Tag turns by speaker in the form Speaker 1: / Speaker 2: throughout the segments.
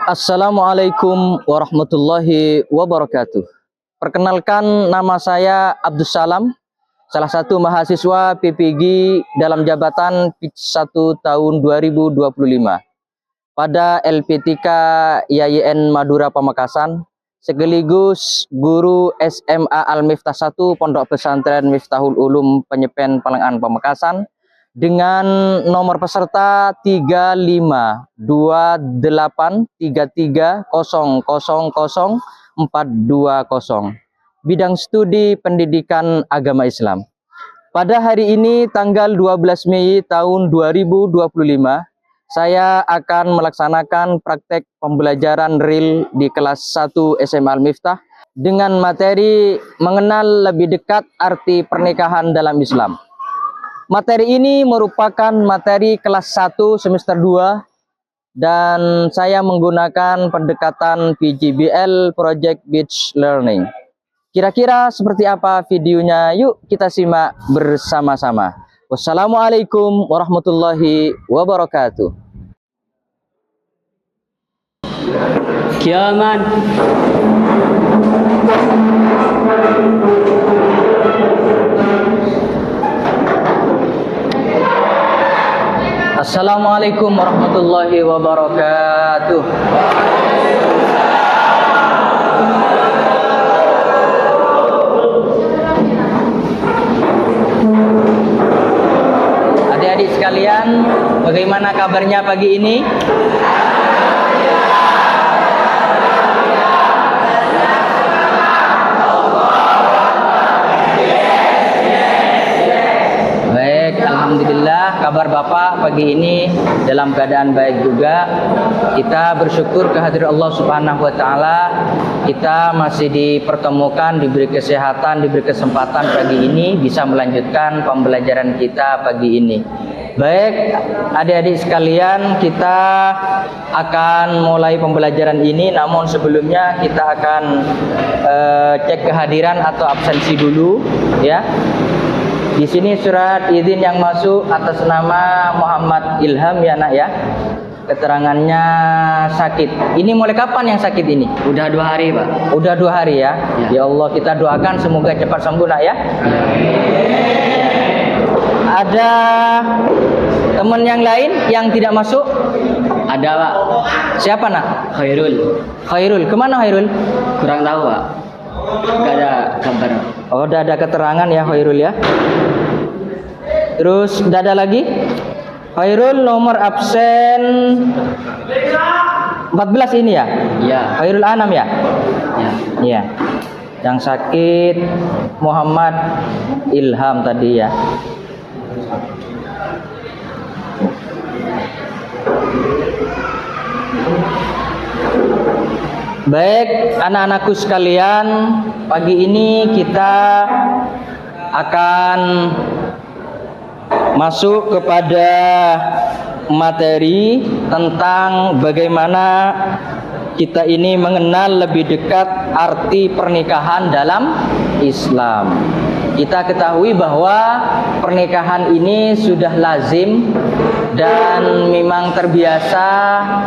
Speaker 1: Assalamualaikum warahmatullahi wabarakatuh. Perkenalkan, nama saya Abdus Salam, salah satu mahasiswa PPG dalam jabatan PIJ 1 tahun 2025 pada LPTK IAIN Madura Pamekasan, sekaligus guru SMA Al-Miftah 1 Pondok Pesantren Miftahul Ulum Penyepen Palengan Pamekasan, dengan nomor peserta 352833000420, bidang studi pendidikan agama Islam. Pada hari ini tanggal 12 Mei tahun 2025, saya akan melaksanakan praktek pembelajaran real di kelas 1 SMA Al-Miftah dengan materi mengenal lebih dekat arti pernikahan dalam Islam. Materi ini merupakan materi kelas 1 semester 2 dan saya menggunakan pendekatan PJBL Project Based Learning. Kira-kira seperti apa videonya? Yuk kita simak bersama-sama. Wassalamualaikum warahmatullahi wabarakatuh.
Speaker 2: Kiaman.
Speaker 1: Assalamualaikum warahmatullahi wabarakatuh. Adik-adik sekalian, bagaimana kabarnya pagi ini? Alhamdulillah, kabar Bapak pagi ini dalam keadaan baik juga. Kita bersyukur kehadirat Allah Subhanahu wa taala. Kita masih dipertemukan, diberi kesehatan, diberi kesempatan pagi ini bisa melanjutkan pembelajaran kita pagi ini. Baik, adik-adik sekalian, kita akan mulai pembelajaran ini, namun sebelumnya kita akan cek kehadiran atau absensi dulu, ya. Di sini surat izin yang masuk atas nama Muhammad Ilham, ya nak, ya. Keterangannya sakit. Ini mulai kapan yang sakit ini?
Speaker 2: Udah 2 hari, Pak.
Speaker 1: Udah 2 hari ya. Ya Allah, kita doakan semoga cepat sembuh, nak, ya. Ada teman yang lain yang tidak masuk?
Speaker 2: Ada, Pak.
Speaker 1: Siapa, nak?
Speaker 2: Khairul.
Speaker 1: Khairul. Kemana Khairul?
Speaker 2: Kurang tahu, Pak. Gak ada kabar.
Speaker 1: Oh, udah ada keterangan ya Khairul, ya. Terus udah ada lagi? Khairul nomor absen 14 ini ya?
Speaker 2: Iya.
Speaker 1: Khairul Anam ya?
Speaker 2: Ya.
Speaker 1: Iya. Yang sakit Muhammad Ilham tadi ya. Baik, anak-anakku sekalian, pagi ini kita akan masuk kepada materi tentang bagaimana kita ini mengenal lebih dekat arti pernikahan dalam Islam. Kita ketahui bahwa pernikahan ini sudah lazim dan memang terbiasa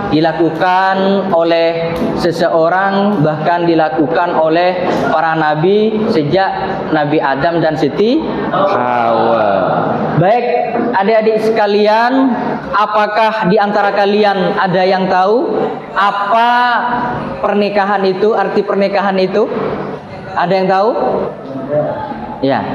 Speaker 1: dilakukan oleh seseorang, bahkan dilakukan oleh para nabi sejak Nabi Adam dan Siti Hawa. Baik, adik-adik sekalian, apakah di antara kalian ada yang tahu apa pernikahan itu, arti pernikahan itu? Ada yang tahu? Ya,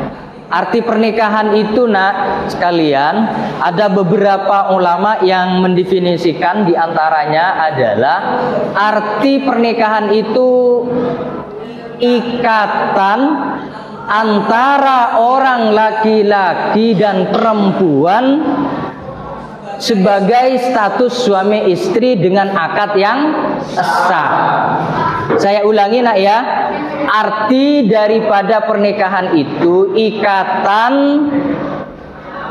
Speaker 1: arti pernikahan itu, nak sekalian, ada beberapa ulama yang mendefinisikan, diantaranya adalah arti pernikahan itu ikatan antara orang laki-laki dan perempuan sebagai status suami istri dengan akad yang sah. Saya ulangi, nak, ya. Arti daripada pernikahan itu ikatan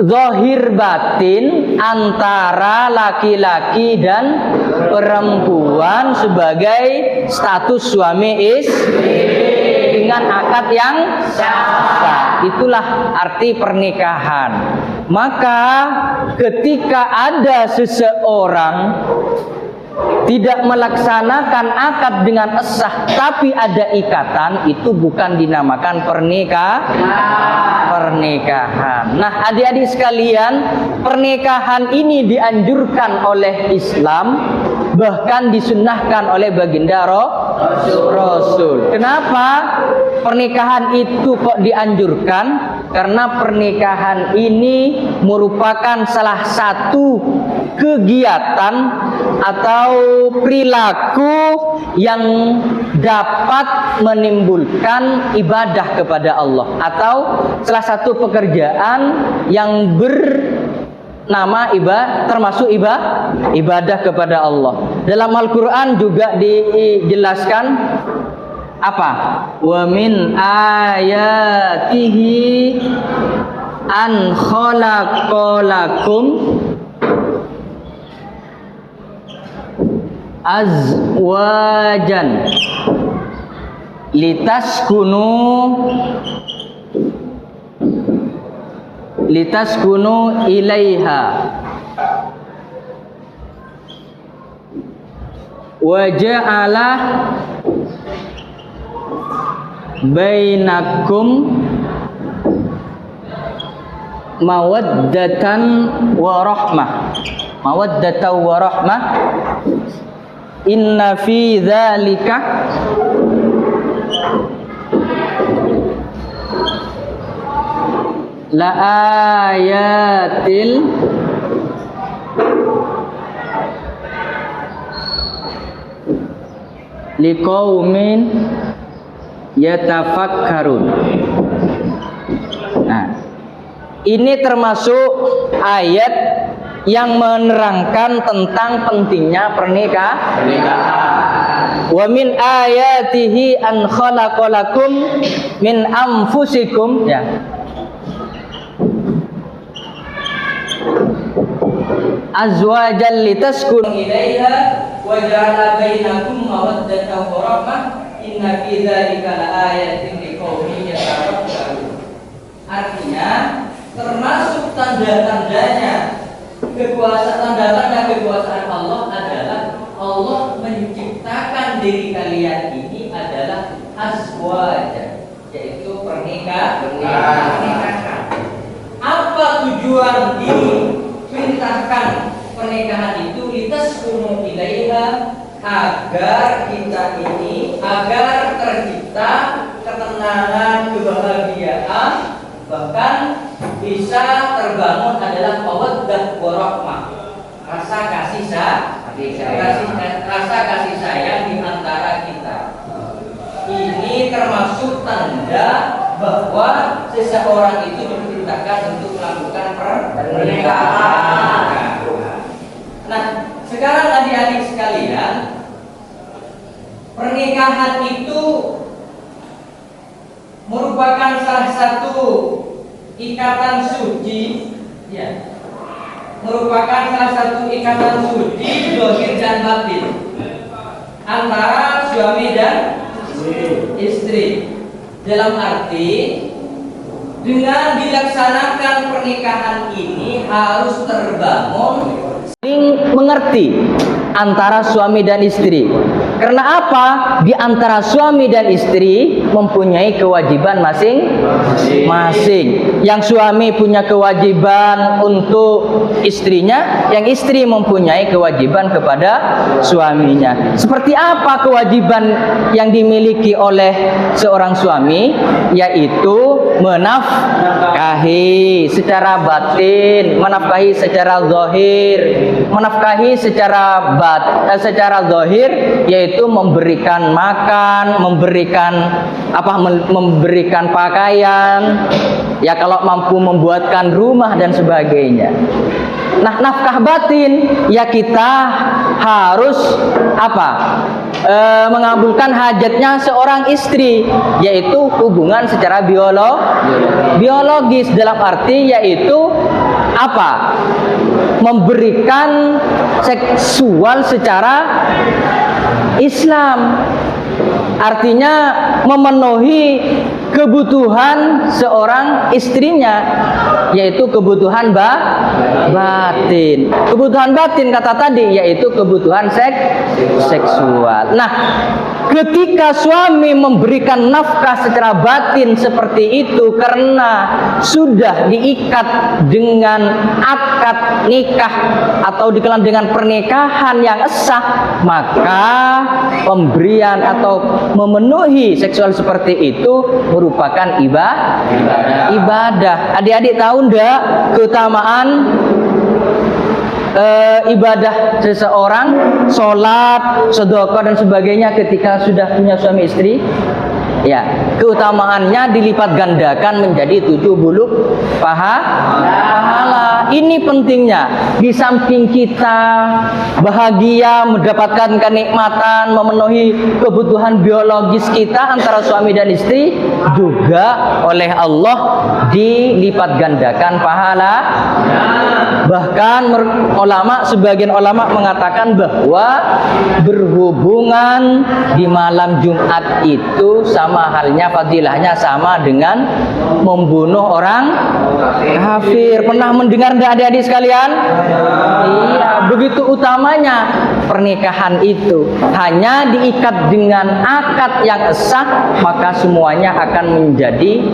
Speaker 1: zahir batin antara laki-laki dan perempuan sebagai status suami istri dengan akad yang sah. Itulah arti pernikahan. Maka ketika ada seseorang tidak melaksanakan akad dengan sah tapi ada ikatan, itu bukan dinamakan pernikahan. Nah, adik-adik sekalian, pernikahan ini dianjurkan oleh Islam, bahkan disunnahkan oleh baginda Rasul. Kenapa pernikahan itu kok dianjurkan? Karena pernikahan ini merupakan salah satu kegiatan atau perilaku yang dapat menimbulkan ibadah kepada Allah, atau salah satu pekerjaan yang bernama termasuk ibadah kepada Allah. Dalam Al-Qur'an juga dijelaskan apa? Wa min ayatihi an khalaqalakum azwajan litaskunu ilaiha wa ja'ala bainakum mawaddatan wa rahmah inna fi dzalika la ayatil liqaumin yatafakkarun. Nah, ini termasuk ayat yang menerangkan tentang pentingnya pernikahan. Wa min ayatihi an khalaqalakum min anfusikum, ya. Azwajan litaskunu ilaiha wa ja'ala bainakum mawaddatan wa rahmah inna fi dzalika laayatin liqaumin yatafakkarun. Artinya, termasuk tanda-tandanya tanda kekuasaan Allah adalah Allah menciptakan diri kalian ini adalah azwajan, yaitu pernikahan. Apa tujuan diperintahkan pernikahan itu? Litaskunu ilaiha, agar tercipta ketenangan, kebahagiaan, bahkan bisa terbangun adalah mawaddah wa rahmah, rasa kasih sayang di antara kita. Ini termasuk tanda bahwa seseorang itu diperintahkan untuk melakukan pernikahan. Nah, sekarang adik-adik sekalian, pernikahan itu merupakan salah satu ikatan suci, ya, merupakan salah satu ikatan suci zahir dan batin antara suami dan istri. Dalam arti, dengan dilaksanakan pernikahan ini harus terbangun saling mengerti antara suami dan istri. Karena apa? Di antara suami dan istri mempunyai kewajiban masing-masing. Yang suami punya kewajiban untuk istrinya, yang istri mempunyai kewajiban kepada suaminya. Seperti apa kewajiban yang dimiliki oleh seorang suami? Yaitu menafkahi secara batin, menafkahi secara zahir, menafkahi secara zahir, yaitu memberikan makan, memberikan pakaian, ya kalau mampu membuatkan rumah dan sebagainya. Nah, nafkah batin, ya kita harus mengabulkan hajatnya seorang istri, yaitu hubungan secara biologis, dalam arti yaitu memberikan seksual secara Islam, artinya memenuhi kebutuhan seorang istrinya, yaitu kebutuhan batin. Kebutuhan batin kata tadi yaitu kebutuhan seksual. Nah, ketika suami memberikan nafkah secara batin seperti itu karena sudah diikat dengan akad nikah atau dikenal dengan pernikahan yang sah, maka pemberian atau memenuhi seksual seperti itu merupakan ibadah. Adik-adik tahu enggak keutamaan ibadah seseorang, sholat, sedekah dan sebagainya ketika sudah punya suami istri? Ya, keutamaannya dilipat gandakan menjadi 70 pahala. Ini pentingnya. Di samping kita bahagia mendapatkan kenikmatan, memenuhi kebutuhan biologis kita antara suami dan istri, juga oleh Allah dilipat gandakan pahala. Bahkan sebagian ulama mengatakan bahwa berhubungan di malam Jumat itu sama halnya fadilahnya sama dengan membunuh orang kafir. Pernah mendengar enggak adik-adik sekalian? Iya, begitu utamanya pernikahan itu. Hanya diikat dengan akad yang sah, maka semuanya akan menjadi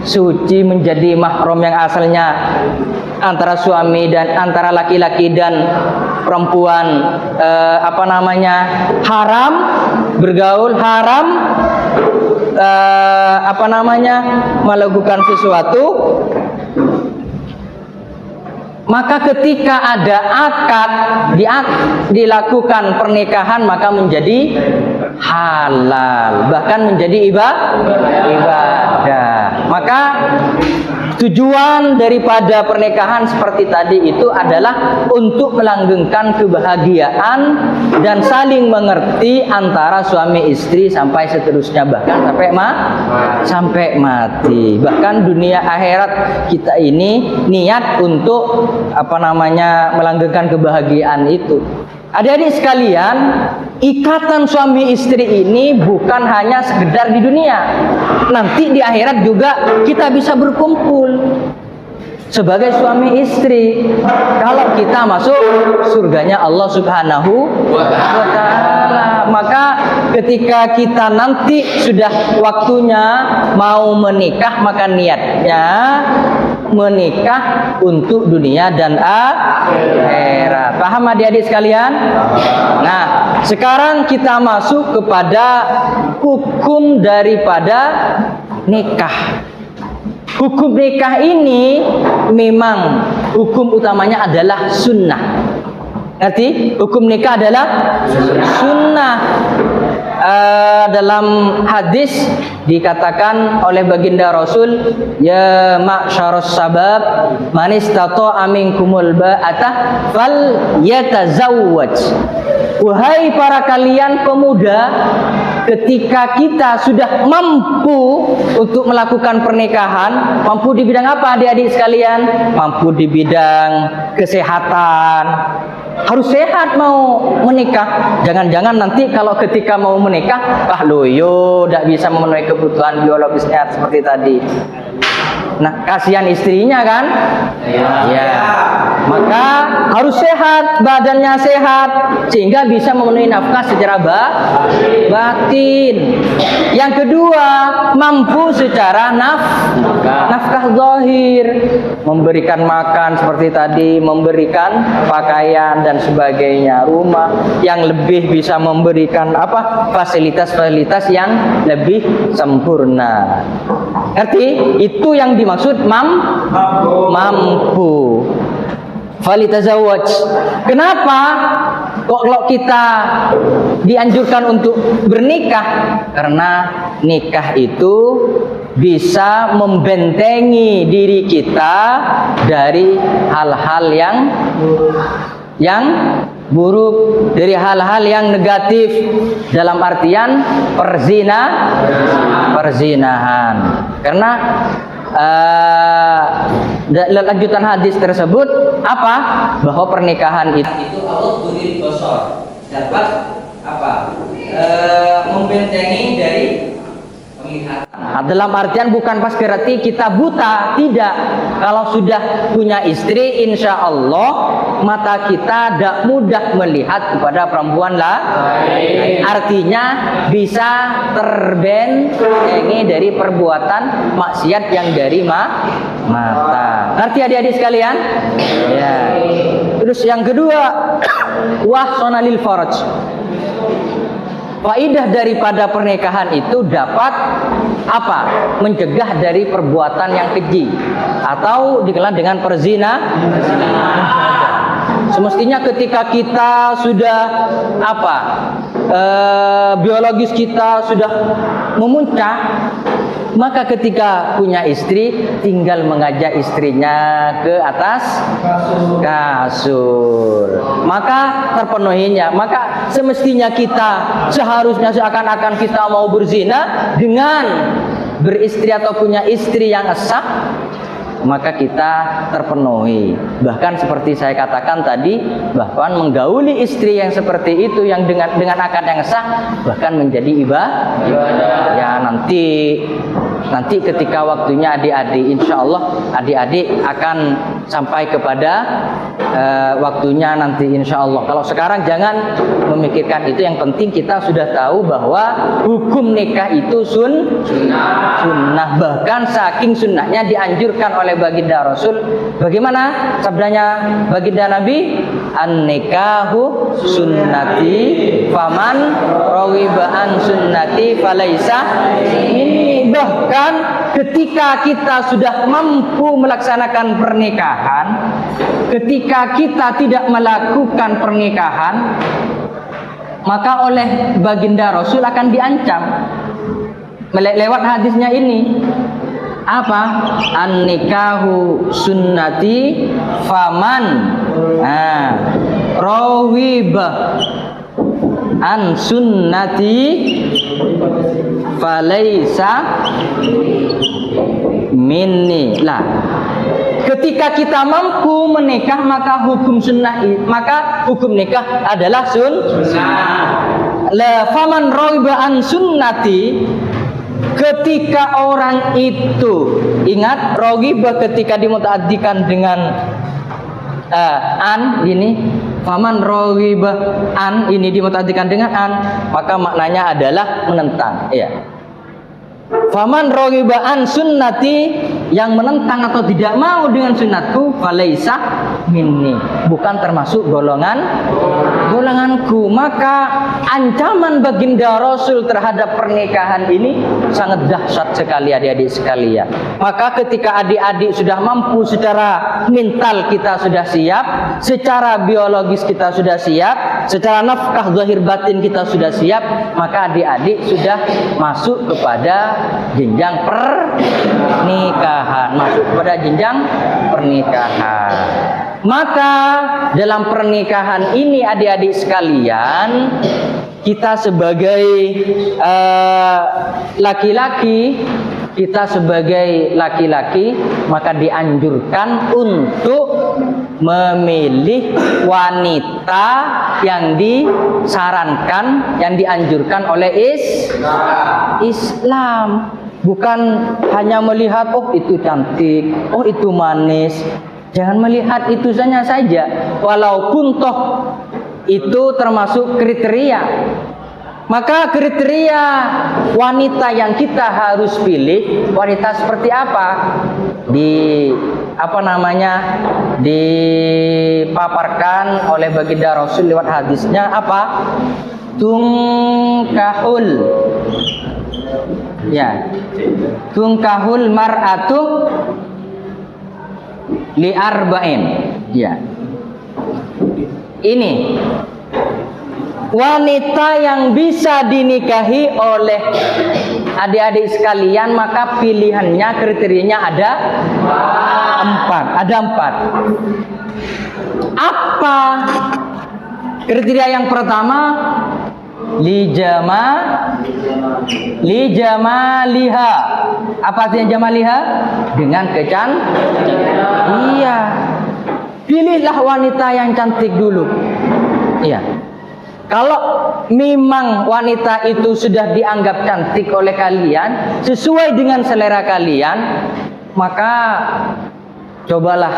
Speaker 1: suci, menjadi mahram yang asalnya antara suami dan antara laki-laki dan perempuan haram bergaul, haram melakukan sesuatu. Maka ketika ada akad dilakukan pernikahan, maka menjadi halal, bahkan menjadi ibadah. Maka tujuan daripada pernikahan seperti tadi itu adalah untuk melanggengkan kebahagiaan dan saling mengerti antara suami istri sampai seterusnya, bahkan sampai mati. Bahkan dunia akhirat kita ini niat untuk melanggengkan kebahagiaan itu. Adik-adik sekalian, ikatan suami istri ini bukan hanya sekedar di dunia. Nanti di akhirat juga kita bisa berkumpul sebagai suami istri kalau kita masuk surganya Allah Subhanahu wa Ta'ala. Maka ketika kita nanti sudah waktunya mau menikah, maka niatnya menikah untuk dunia dan akhirat. Paham adik-adik sekalian? Nah, sekarang kita masuk kepada hukum daripada nikah. Hukum nikah ini memang hukum utamanya adalah sunnah. Ngerti? Hukum nikah adalah sunnah. Dalam hadis dikatakan oleh baginda Rasul, ya ma'syarus sabab man istata'a minkumul ba'ata fal yatazawwaj. Wahai para kalian pemuda, ketika kita sudah mampu untuk melakukan pernikahan, mampu di bidang apa adik-adik sekalian? Mampu di bidang kesehatan. Harus sehat mau menikah. Jangan-jangan nanti kalau ketika mau menikah, loyo tidak bisa memenuhi kebutuhan biologisnya seperti tadi. Nah, kasihan istrinya kan? Ya. Maka harus sehat, badannya sehat, sehingga bisa memenuhi nafkah secara batin. Yang kedua, mampu secara nafkah zahir, memberikan makan seperti tadi, memberikan pakaian dan sebagainya, rumah yang lebih bisa memberikan fasilitas-fasilitas yang lebih sempurna. Ngerti? Itu yang dimaksud mampu. Falitazawwaj. Kenapa kok kalau kita dianjurkan untuk bernikah? Karena nikah itu bisa membentengi diri kita dari hal-hal yang buruk, dari hal-hal yang negatif, dalam artian perzinahan. Karena lanjutan hadis tersebut apa? Bahwa pernikahan itu Allah beri bosor, dapat membentengi dari Nah, dalam artian bukan pas berarti kita buta, tidak. Kalau sudah punya istri, insya Allah mata kita tidak mudah melihat kepada perempuan lain. Artinya bisa terbentengi dari perbuatan maksiat yang dari mata. Ngerti adik-adik sekalian? Ya. Terus yang kedua, wahsonalil faraj. Faidah daripada pernikahan itu dapat apa? Mencegah dari perbuatan yang keji atau dikenal dengan semestinya ketika kita sudah apa? Biologis kita sudah memuncak, maka ketika punya istri tinggal mengajak istrinya ke atas kasur, maka terpenuhinya. Maka semestinya kita seharusnya seakan-akan kita mau berzina dengan beristri atau punya istri yang sah, maka kita terpenuhi. Bahkan seperti saya katakan tadi, bahkan menggauli istri yang seperti itu yang dengan akad yang sah bahkan menjadi ibadah. Ya nanti ketika waktunya adik-adik, insya Allah adik-adik akan sampai kepada waktunya nanti insya Allah. Kalau sekarang jangan memikirkan itu, yang penting kita sudah tahu bahwa hukum nikah itu sunnah. Bahkan saking sunnahnya dianjurkan oleh baginda Rasul. Bagaimana sabdanya baginda Nabi? An-nikahu sunnati faman rawiba an sunnati falaisa minni. Bahkan ketika kita sudah mampu melaksanakan pernikahan, ketika kita tidak melakukan pernikahan, maka oleh baginda Rasul akan diancam lewat hadisnya ini. Apa? An-nikahu sunnati faman rawiba an sunnati falaisa minni. Lah, ketika kita mampu menikah maka hukum nikah adalah sunnah. La faman rawiba an sunnati, ketika orang itu, ingat rawiba ketika dimutaaddikan dengan an ini, faman rawiba an ini dimutaaddikan dengan an, maka maknanya adalah menentang, ya. Faman rawiba an sunnati, yang menentang atau tidak mau dengan sunnatku, falaisa minni, bukan termasuk golonganku. Maka ancaman baginda Rasul terhadap pernikahan ini sangat dahsyat sekali adik-adik sekalian. Maka ketika adik-adik sudah mampu, secara mental kita sudah siap, secara biologis kita sudah siap, secara nafkah zahir batin kita sudah siap, maka adik-adik sudah masuk kepada jenjang pernikahan, Maka dalam pernikahan ini adik-adik sekalian, kita sebagai laki-laki, maka dianjurkan untuk memilih wanita yang disarankan, yang dianjurkan oleh Islam. Bukan hanya melihat, oh itu cantik, oh itu manis. Jangan melihat itu saja, walaupun toh itu termasuk kriteria. Maka kriteria wanita yang kita harus pilih, wanita seperti apa? Dipaparkan oleh baginda Rasul lewat hadisnya apa? Tungkahul mar'atu li arba'in. Ya. Ini wanita yang bisa dinikahi oleh adik-adik sekalian, maka pilihannya, kriterianya ada empat. Apa kriteria yang pertama? Lijamaliha. Apa artinya jamaliha? Dengan kecantikan. Iya. Pilihlah wanita yang cantik dulu. Iya. Kalau memang wanita itu sudah dianggap cantik oleh kalian, sesuai dengan selera kalian, maka cobalah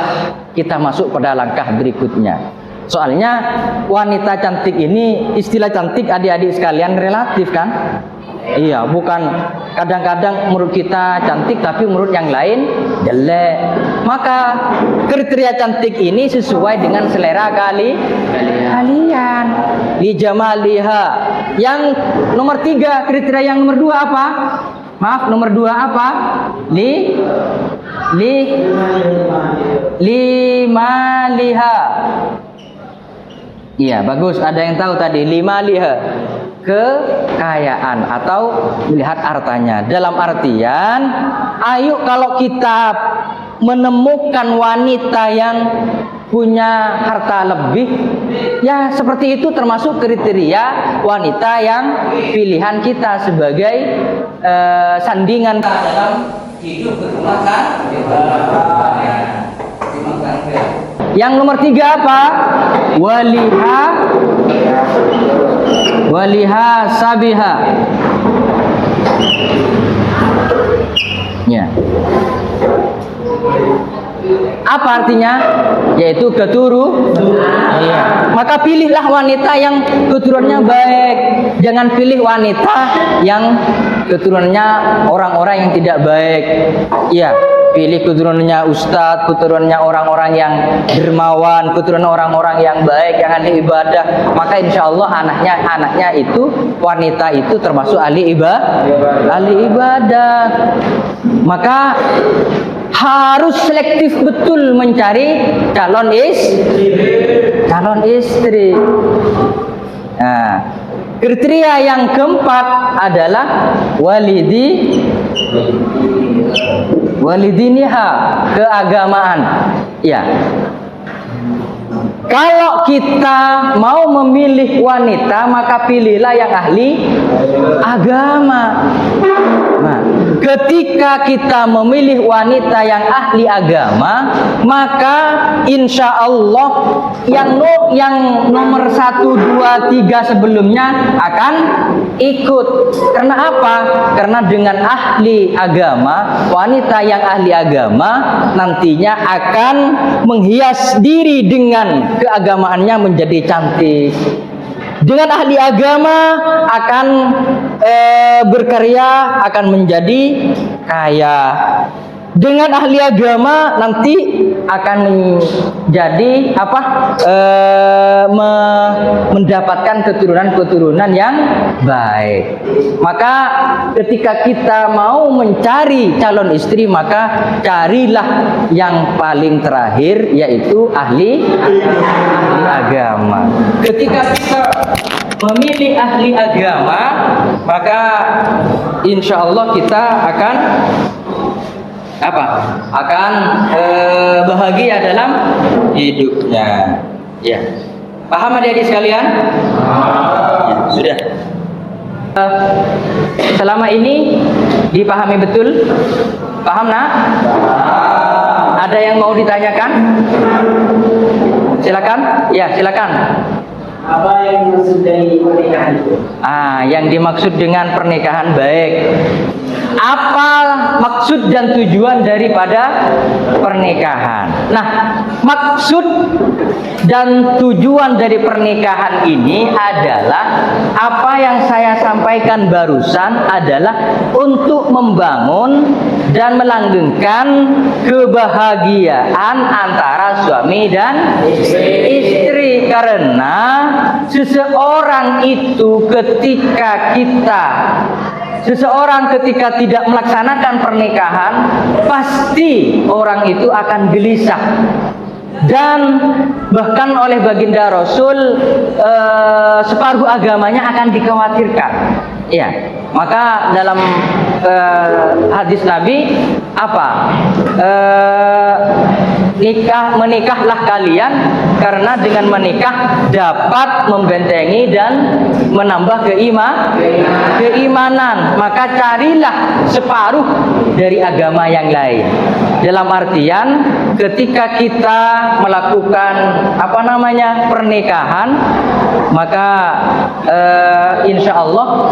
Speaker 1: kita masuk pada langkah berikutnya. Soalnya wanita cantik ini, istilah cantik adik-adik sekalian relatif kan? Iya, bukan kadang-kadang menurut kita cantik tapi menurut yang lain jelek. Maka kriteria cantik ini sesuai dengan selera kalian. Li jamaliha. Yang nomor 3, kriteria yang nomor 2 apa? Maaf, nomor 2 apa? Limaliha. Iya, bagus. Ada yang tahu tadi limaliha. Kekayaan atau melihat hartanya. Dalam artian, ayo kalau kita menemukan wanita yang punya harta lebih, ya seperti itu termasuk kriteria wanita yang pilihan kita sebagai sandingan dalam hidup berumah tangga. Yang nomor 3 apa? Waliha sabiha. Ya. Apa artinya? Yaitu Iya. Maka pilihlah wanita yang keturunannya baik. Jangan pilih wanita yang keturunannya orang-orang yang tidak baik. Iya. Pilih keturunannya ustadz, keturunannya orang-orang yang dermawan, keturunan orang-orang yang baik, yang ahli ibadah. Maka insya Allah anaknya itu, wanita itu termasuk ahli ibadah. Maka harus selektif betul mencari calon istri. Nah, kriteria yang keempat adalah walidiniha, keagamaan. Ya. Kalau kita mau memilih wanita, maka pilihlah yang ahli agama. Nah, ketika kita memilih wanita yang ahli agama, maka insya Allah yang nomor 1, 2, 3 sebelumnya akan ikut. Karena apa? Karena dengan ahli agama, wanita yang ahli agama nantinya akan menghias diri dengan keagamaannya menjadi cantik. Dengan ahli agama akan berkarya, akan menjadi kaya. Dengan ahli agama nanti akan menjadi mendapatkan keturunan yang baik. Maka ketika kita mau mencari calon istri, maka carilah yang paling terakhir, yaitu ahli agama. Ketika kita memilih ahli agama, maka insya Allah kita akan bahagia dalam hidupnya. Ya, paham adik-adik sekalian? Ya, sudah. Selama ini dipahami betul? Paham nak? Ada yang mau ditanyakan? Silakan. Ya, silakan.
Speaker 2: Apa yang dimaksud dari pernikahan itu?
Speaker 1: Yang dimaksud dengan pernikahan baik. Apa maksud dan tujuan daripada pernikahan? Nah, maksud dan tujuan dari pernikahan ini adalah apa yang saya sampaikan barusan, adalah untuk membangun dan melanggengkan kebahagiaan antara suami dan istri. Karena seseorang itu seseorang ketika tidak melaksanakan pernikahan, pasti orang itu akan gelisah. Dan bahkan oleh baginda Rasul, separuh agamanya akan dikhawatirkan. Ya, maka dalam hadis Nabi menikahlah kalian, karena dengan menikah dapat membentengi dan menambah keimanan. Maka carilah separuh dari agama yang lain. dalam artian ketika kita melakukan pernikahan, maka insya Allah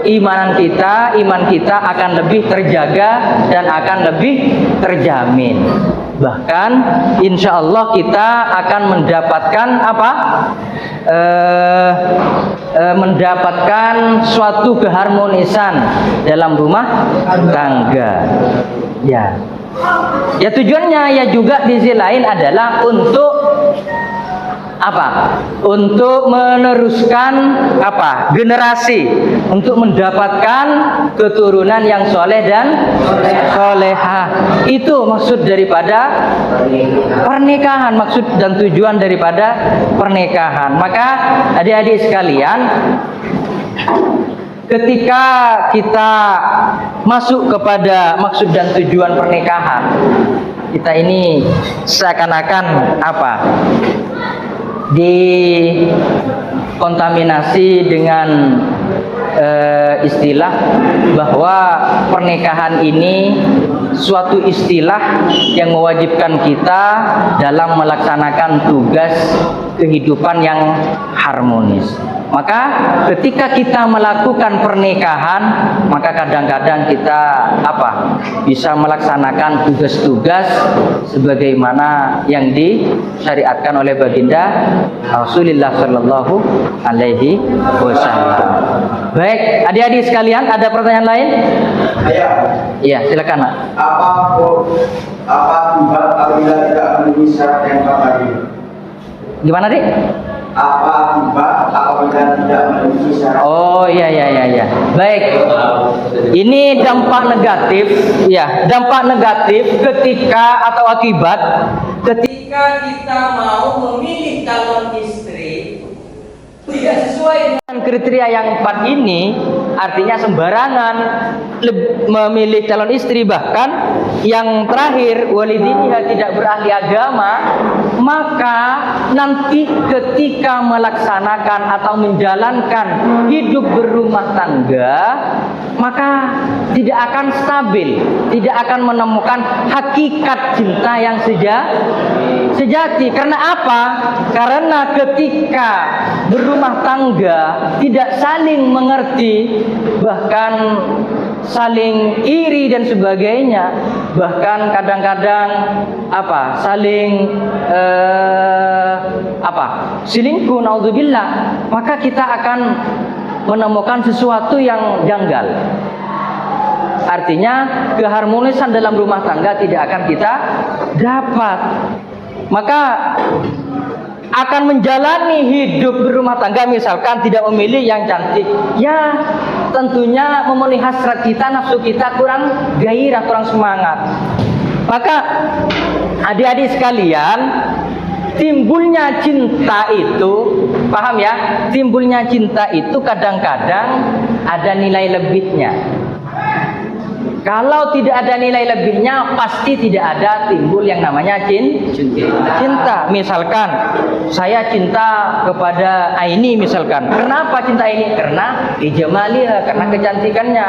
Speaker 1: iman kita akan lebih terjaga dan akan lebih terjamin. Bahkan insya Allah kita akan mendapatkan mendapatkan suatu keharmonisan dalam rumah tangga. Ya tujuannya ya juga di sisi lain adalah untuk untuk meneruskan generasi, untuk mendapatkan keturunan yang soleh dan solehah. Itu maksud daripada pernikahan, maksud dan tujuan daripada pernikahan. Maka adik-adik sekalian, ketika kita masuk kepada maksud dan tujuan pernikahan, kita ini seakan-akan dikontaminasi dengan istilah bahwa pernikahan ini suatu istilah yang mewajibkan kita dalam melaksanakan tugas kehidupan yang harmonis. Maka ketika kita melakukan pernikahan, maka kadang-kadang kita bisa melaksanakan tugas-tugas sebagaimana yang disyariatkan oleh baginda Rasulullah Shallallahu Alaihi Wasallam. Baik, adik-adik sekalian, ada pertanyaan lain? Iya, silakan.
Speaker 3: Apa akibat apabila tidak memenuhi syarat yang tadi?
Speaker 1: Gimana, Dik?
Speaker 3: Apa akibat apabila tidak memenuhi syarat?
Speaker 1: Oh iya. Baik. Ini dampak negatif, ya. Dampak negatif ketika atau akibat ketika kita mau memilih calon istri tidak sesuai dengan kriteria yang 4 ini, artinya sembarangan memilih calon istri, bahkan yang terakhir walidiniha tidak berahli agama, maka nanti ketika melaksanakan atau menjalankan hidup berumah tangga, maka tidak akan stabil, tidak akan menemukan hakikat cinta yang sejati. Karena apa? Karena ketika berumah tangga tidak saling mengerti, bahkan saling iri dan sebagainya, bahkan kadang-kadang saling selingkuh, naudzubillah, maka kita akan menemukan sesuatu yang janggal. Artinya keharmonisan dalam rumah tangga tidak akan kita dapat. Maka akan menjalani hidup berumah tangga, misalkan tidak memilih yang cantik, ya tentunya memenuhi hasrat kita, nafsu kita kurang gairah, kurang semangat. Maka adik-adik sekalian, timbulnya cinta itu, paham ya? Timbulnya cinta itu kadang-kadang ada nilai lebihnya. Kalau tidak ada nilai lebihnya, pasti tidak ada timbul yang namanya cinta. Misalkan saya cinta kepada Aini misalkan. Kenapa cinta Aini? Karena ijamaliha, karena kecantikannya.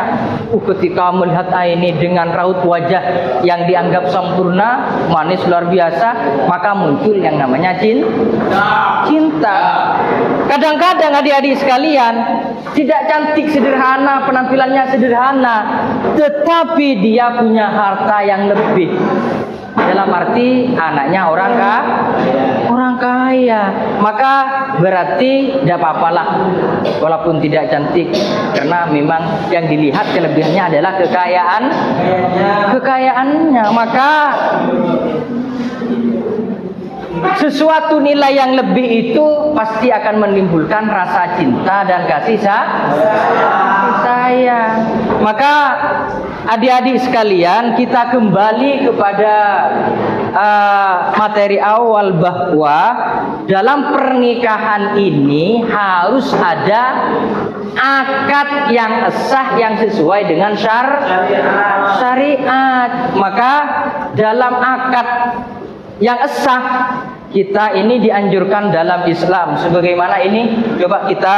Speaker 1: Ketika melihat Aini dengan raut wajah yang dianggap sempurna, manis luar biasa, maka muncul yang namanya cinta. Kadang-kadang adik-adik sekalian, tidak cantik, sederhana, penampilannya sederhana, tetapi dia punya harta yang lebih. Dalam arti anaknya orang kaya, maka berarti tidak apa-apalah walaupun tidak cantik, karena memang yang dilihat kelebihannya adalah kekayaannya. Maka sesuatu nilai yang lebih itu pasti akan menimbulkan rasa cinta dan kasih sayang. Maka adik-adik sekalian, kita kembali kepada materi awal bahwa dalam pernikahan ini harus ada akad yang sah yang sesuai dengan syariat. Maka dalam akad yang sah kita ini dianjurkan dalam Islam sebagaimana ini, coba kita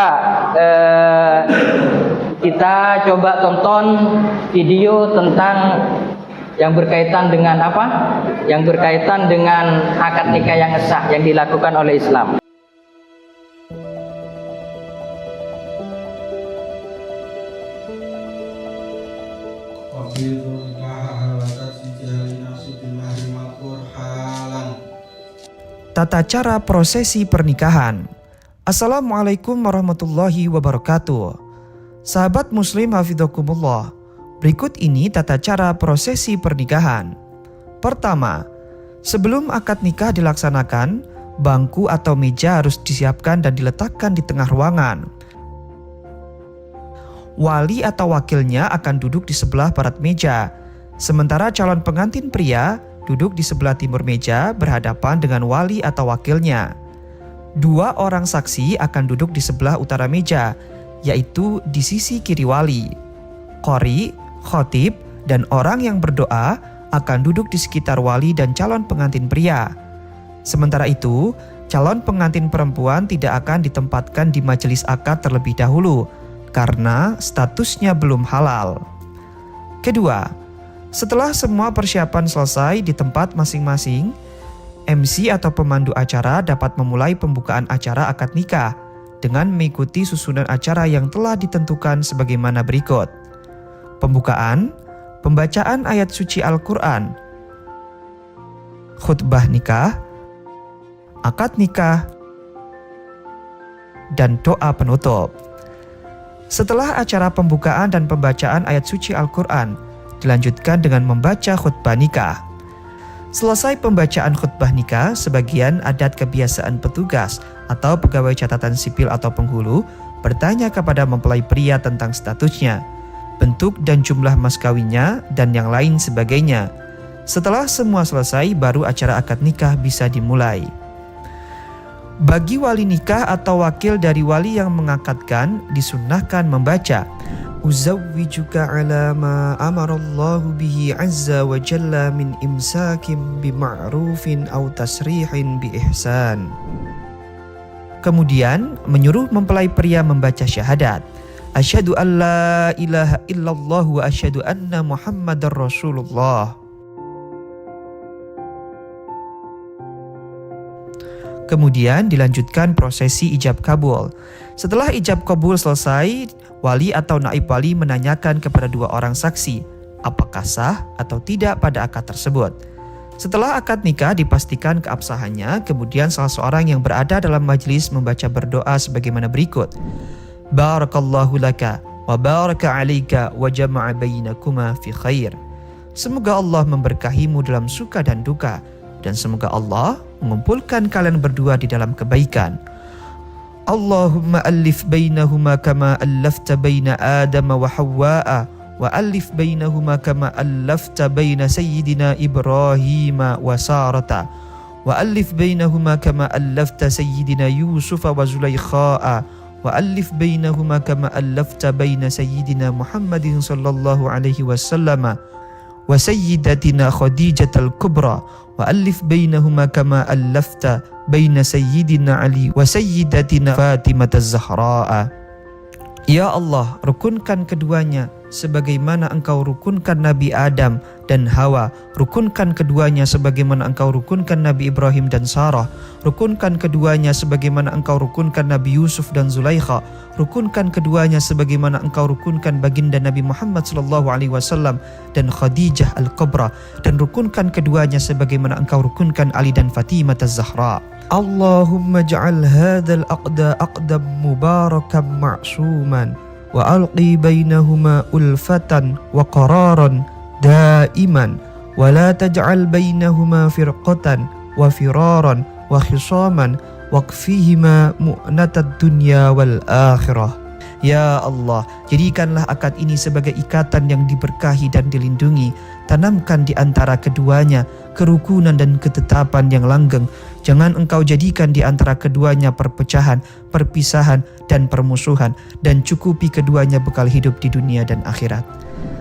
Speaker 1: coba tonton video tentang yang berkaitan dengan apa? Yang berkaitan dengan akad nikah yang sah yang dilakukan oleh Islam.
Speaker 4: Tata cara prosesi pernikahan. Assalamualaikum warahmatullahi wabarakatuh. Sahabat muslim hafidhakumullah, berikut ini tata cara prosesi pernikahan. Pertama, sebelum akad nikah dilaksanakan, bangku atau meja harus disiapkan dan diletakkan di tengah ruangan. Wali atau wakilnya akan duduk di sebelah barat meja, sementara calon pengantin pria duduk di sebelah timur meja berhadapan dengan wali atau wakilnya. 2 orang saksi akan duduk di sebelah utara meja, yaitu di sisi kiri wali. Qori, khotib, dan orang yang berdoa akan duduk di sekitar wali dan calon pengantin pria. Sementara itu, calon pengantin perempuan tidak akan ditempatkan di majelis akad terlebih dahulu, karena statusnya belum halal. Kedua, setelah semua persiapan selesai di tempat masing-masing, MC atau pemandu acara dapat memulai pembukaan acara akad nikah dengan mengikuti susunan acara yang telah ditentukan sebagaimana berikut. Pembukaan, pembacaan ayat suci Al-Quran, khutbah nikah, akad nikah, dan doa penutup. Setelah acara pembukaan dan pembacaan ayat suci Al-Quran, dilanjutkan dengan membaca khutbah nikah. Selesai pembacaan khutbah nikah, sebagian adat kebiasaan petugas atau pegawai catatan sipil atau penghulu bertanya kepada mempelai pria tentang statusnya, bentuk dan jumlah mas kawinnya, dan yang lain sebagainya. Setelah semua selesai, baru acara akad nikah bisa dimulai. Bagi wali nikah atau wakil dari wali yang mengakadkan, disunnahkan membaca Uzawwijuka ala ma amarallahu bihi azza wa jalla min imsakim bima'rufin aw tasrihin bi ihsan. Kemudian menyuruh mempelai pria membaca syahadat, asyhadu an la ilaha illallah wa asyhadu anna muhammadar rasulullah. Kemudian dilanjutkan prosesi ijab kabul. Setelah ijab kabul selesai, wali atau naib wali menanyakan kepada 2 orang saksi, apakah sah atau tidak pada akad tersebut. Setelah akad nikah dipastikan keabsahannya, kemudian salah seorang yang berada dalam majelis membaca berdoa sebagaimana berikut. Barakallahu laka wa baraka alaika wa jama'a bainakuma fi khair. Semoga Allah memberkahimu dalam suka dan duka, dan semoga Allah mengumpulkan kalian berdua di dalam kebaikan. Allahumma alif bainahuma kama allafta baina Adam wa Hawwa wa alif bainahuma kama allafta baina Sayyidina Ibrahim wa Sarata wa alif bainahuma kama allafta Sayyidina Yusuf wa Zulaikha wa alif bainahuma kama allafta baina Sayyidina Muhammadin sallallahu alaihi wasallam wa Sayyidatina Khadijatul Kubra wa alif bainahuma kama allafta baina Sayyidina Ali wa Sayyidatina Fatimah Az-Zahra. Ya Allah, rukunkan keduanya sebagaimana Engkau rukunkan Nabi Adam dan Hawa. Rukunkan keduanya sebagaimana Engkau rukunkan Nabi Ibrahim dan Sarah. Rukunkan keduanya sebagaimana Engkau rukunkan Nabi Yusuf dan Zulaikha. Rukunkan keduanya sebagaimana Engkau rukunkan baginda Nabi Muhammad SAW dan Khadijah Al-Kubra. Dan rukunkan keduanya sebagaimana Engkau rukunkan Ali dan Fatimah Az-Zahra. Allahumma ja'al hadzal aqda aqdam mubarakan ma'suman wa alqi bainahuma ulfatan wa qararan daiman wa la taj'al bainahuma firqatan wa firaran wa khisaman waqfihima mu'natad dunya wal akhirah. Ya Allah, jadikanlah akad ini sebagai ikatan yang diberkahi dan dilindungi. Tanamkan di antara keduanya kerukunan dan ketetapan yang langgeng. Jangan Engkau jadikan di antara keduanya perpecahan, perpisahan, dan permusuhan, dan cukupi keduanya bekal hidup di dunia dan akhirat.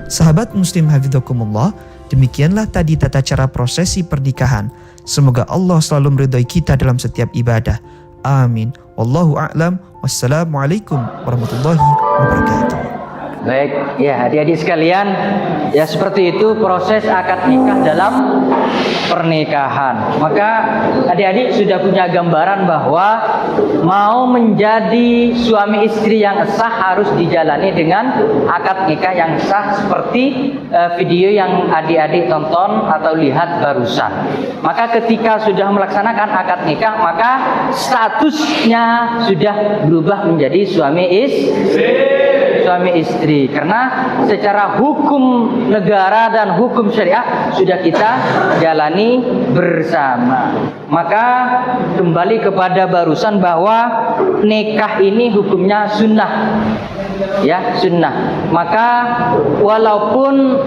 Speaker 4: Sahabat muslim hafidhakumullah, demikianlah tadi tata cara prosesi pernikahan. Semoga Allah selalu meridhai kita dalam setiap ibadah. Amin. Wallahu a'lam. Wassalamualaikum warahmatullahi wabarakatuh.
Speaker 1: Baik, ya adik-adik sekalian, ya seperti itu proses akad nikah dalam pernikahan. Maka adik-adik sudah punya gambaran bahwa mau menjadi suami istri yang sah harus dijalani dengan akad nikah yang sah seperti video yang adik-adik tonton atau lihat barusan. Maka ketika sudah melaksanakan akad nikah, maka statusnya sudah berubah menjadi suami istri, karena secara hukum negara dan hukum syariah sudah kita jalani bersama. Maka kembali kepada barusan bahwa nikah ini hukumnya sunnah, ya sunnah. Maka walaupun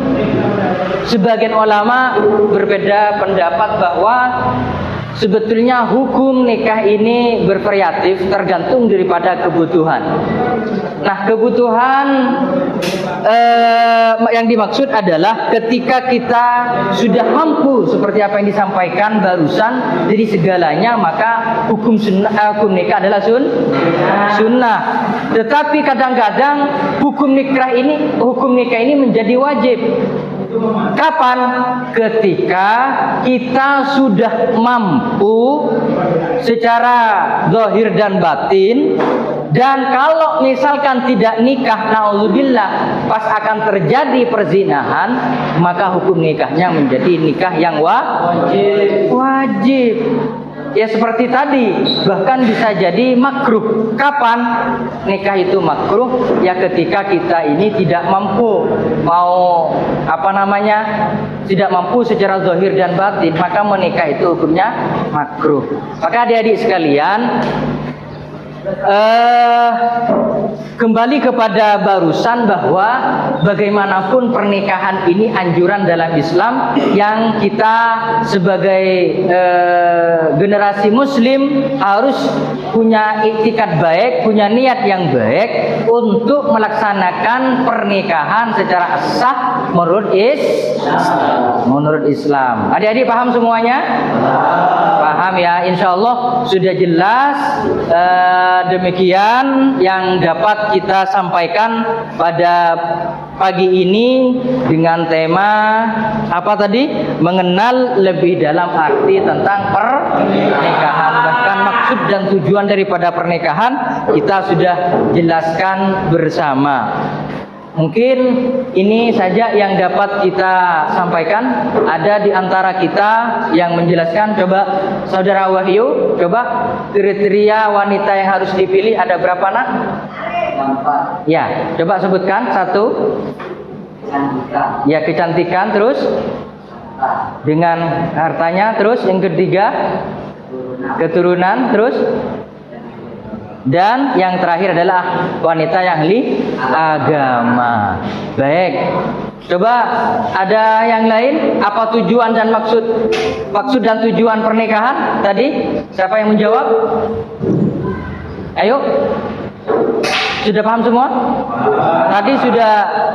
Speaker 1: sebagian ulama berbeda pendapat bahwa sebetulnya hukum nikah ini bervariatif tergantung daripada kebutuhan. Nah, kebutuhan yang dimaksud adalah ketika kita sudah mampu seperti apa yang disampaikan barusan dari segalanya, maka hukum nikah adalah sunnah. Tetapi kadang-kadang hukum nikah ini menjadi wajib. Kapan? Ketika kita sudah mampu secara zahir dan batin, dan kalau misalkan tidak nikah, naudzubillah, pas akan terjadi perzinahan, maka hukum nikahnya menjadi nikah yang wajib. Ya seperti tadi, bahkan bisa jadi makruh. Kapan nikah itu makruh? Ya ketika kita ini tidak mampu tidak mampu secara zahir dan batin, maka menikah itu hukumnya makruh. Maka adik-adik sekalian, kembali kepada barusan bahwa bagaimanapun pernikahan ini anjuran dalam Islam yang kita sebagai generasi muslim harus punya iktikad baik, punya niat yang baik untuk melaksanakan pernikahan secara sah menurut Islam. Adik-adik paham semuanya? Paham ya? Insya Allah sudah jelas. Demikian yang dapat kita sampaikan pada pagi ini dengan tema apa tadi? Mengenal lebih dalam arti tentang pernikahan. Bahkan maksud dan tujuan daripada pernikahan kita sudah jelaskan bersama. Mungkin ini saja yang dapat kita sampaikan. Ada di antara kita yang menjelaskan. Coba Saudara Wahyu, coba kriteria wanita yang harus dipilih ada berapa nak? 4. Ya, coba sebutkan. 1. Kecantikan. Ya, kecantikan. Terus dengan hartanya. Terus yang ketiga keturunan. Terus dan yang terakhir adalah wanita yang ahli agama. Baik. Coba ada yang lain? Apa tujuan dan maksud dan tujuan pernikahan tadi? Siapa yang menjawab? Ayo. Sudah paham semua? Tadi sudah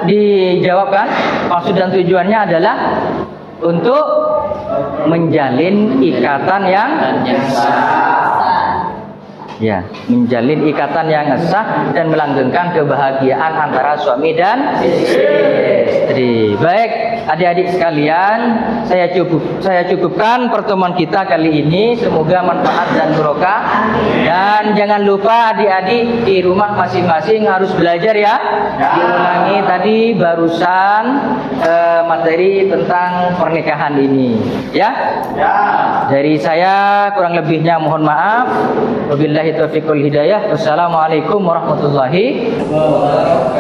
Speaker 1: dijawabkan. Maksud dan tujuannya adalah untuk menjalin ikatan yang ya, menjalin ikatan yang sah dan melanggengkan kebahagiaan antara suami dan istri. Baik, adik-adik sekalian, saya cukupkan pertemuan kita kali ini. Semoga manfaat dan barokah. Dan jangan lupa adik-adik di rumah masing-masing harus belajar ya. Diulangi tadi barusan materi tentang pernikahan ini. Ya. Dari saya kurang lebihnya mohon maaf. Wabillahi taufiq wal hidayah. Wassalamualaikum warahmatullahi wabarakatuh.